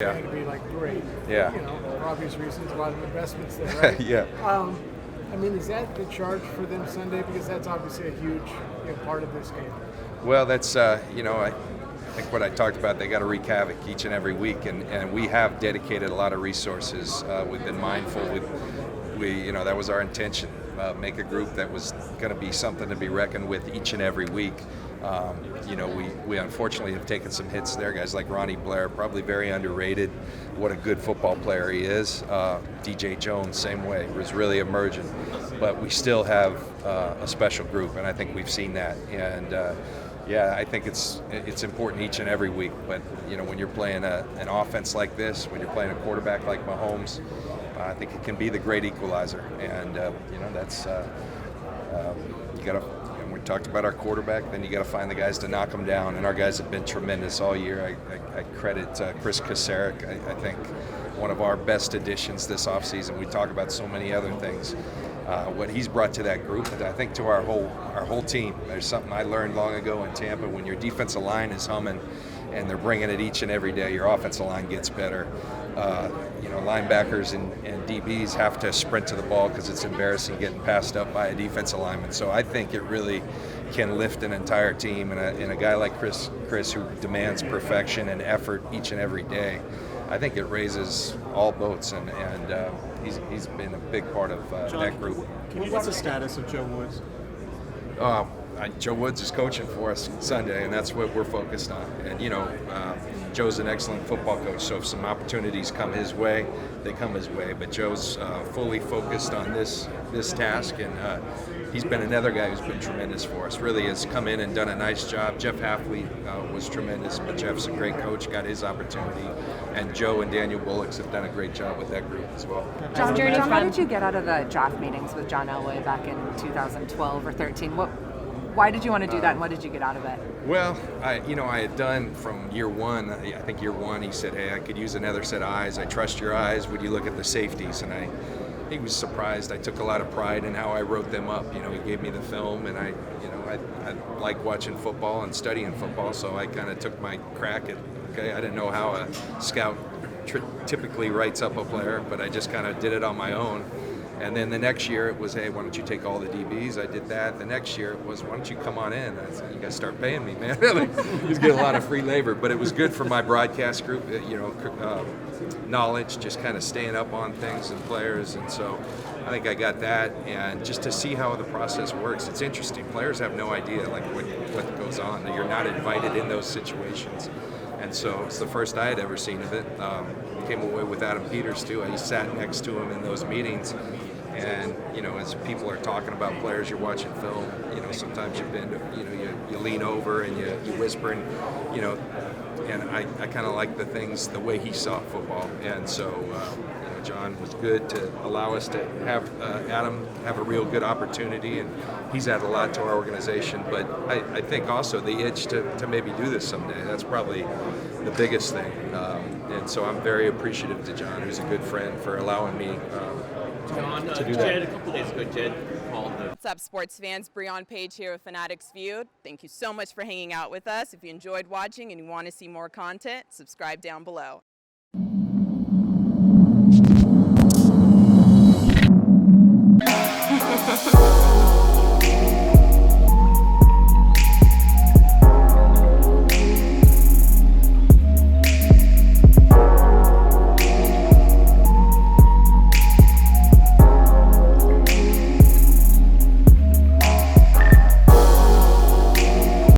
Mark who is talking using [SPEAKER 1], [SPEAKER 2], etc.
[SPEAKER 1] Yeah.
[SPEAKER 2] going to be like great.
[SPEAKER 1] Yeah.
[SPEAKER 2] For obvious reasons, a lot of investments there, right?
[SPEAKER 1] Yeah.
[SPEAKER 2] I mean, is that the charge for them Sunday? Because that's obviously a huge part of this game.
[SPEAKER 1] Well, that's I think what I talked about. They got to wreak havoc each and every week, and we have dedicated a lot of resources. We've been mindful. That was our intention. Make a group that was going to be something to be reckoned with each and every week. We unfortunately have taken some hits there. Guys like Ronnie Blair, probably very underrated. What a good football player he is. DJ Jones, same way, was really emerging. But we still have a special group, and I think we've seen that. And I think it's important each and every week. But when you're playing an offense like this, when you're playing a quarterback like Mahomes, I think it can be the great equalizer. And that's you got to. We talked about our quarterback, then you got to find the guys to knock them down, and our guys have been tremendous all year. I credit Chris Kasarik. I think one of our best additions this offseason. We talk about so many other things. What he's brought to that group, and I think to our whole team. There's something I learned long ago in Tampa. When your defensive line is humming and they're bringing it each and every day, your offensive line gets better. Linebackers and DBs have to sprint to the ball because it's embarrassing getting passed up by a defensive lineman. So I think it really can lift an entire team, and a guy like Chris who demands perfection and effort each and every day. I think it raises all boats, and he's been a big part of that group.
[SPEAKER 3] What's the status of Joe Woods?
[SPEAKER 1] Joe Woods is coaching for us Sunday, and that's what we're focused on. And Joe's an excellent football coach, so if some opportunities come his way, they come his way. But Joe's fully focused on this task, and he's been another guy who's been tremendous for us. Really has come in and done a nice job. Jeff Halfley was tremendous, but Jeff's a great coach, got his opportunity. And Joe and Daniel Bullocks have done a great job with that group as well.
[SPEAKER 4] John, how did you get out of the draft meetings with John Elway back in 2012 or 13? Why did you want to do that, and what did you get out of it?
[SPEAKER 1] Well, I had done from year one. I think year one he said, "Hey, I could use another set of eyes. I trust your eyes. Would you look at the safeties?" And he was surprised. I took a lot of pride in how I wrote them up. He gave me the film, and I like watching football and studying football, so I kind of took my crack at. Okay, I didn't know how a scout typically writes up a player, but I just kind of did it on my own. And then the next year it was, hey, why don't you take all the DBs? I did that. The next year it was, why don't you come on in? I said, you guys start paying me, man. You get a lot of free labor, but it was good for my broadcast group. Knowledge, just kind of staying up on things and players, and so I think I got that. And just to see how the process works, it's interesting. Players have no idea like what goes on. You're not invited in those situations. And so it's the first I had ever seen of it. Came away with Adam Peters too. I sat next to him in those meetings, and as people are talking about players, you're watching film. Sometimes you bend, you lean over and you whisper, and I kind of like the way he saw football, and so John was good to allow us to have Adam have a real good opportunity, and he's added a lot to our organization. But I think also the itch to maybe do this someday. That's probably the biggest thing. And so I'm very appreciative to John, who's a good friend, for allowing me to do that.
[SPEAKER 3] Jed, a couple days ago, Jed called the...
[SPEAKER 5] What's up, sports fans? Breon Page here with Fanatics Viewed. Thank you so much for hanging out with us. If you enjoyed watching and you want to see more content, subscribe down below.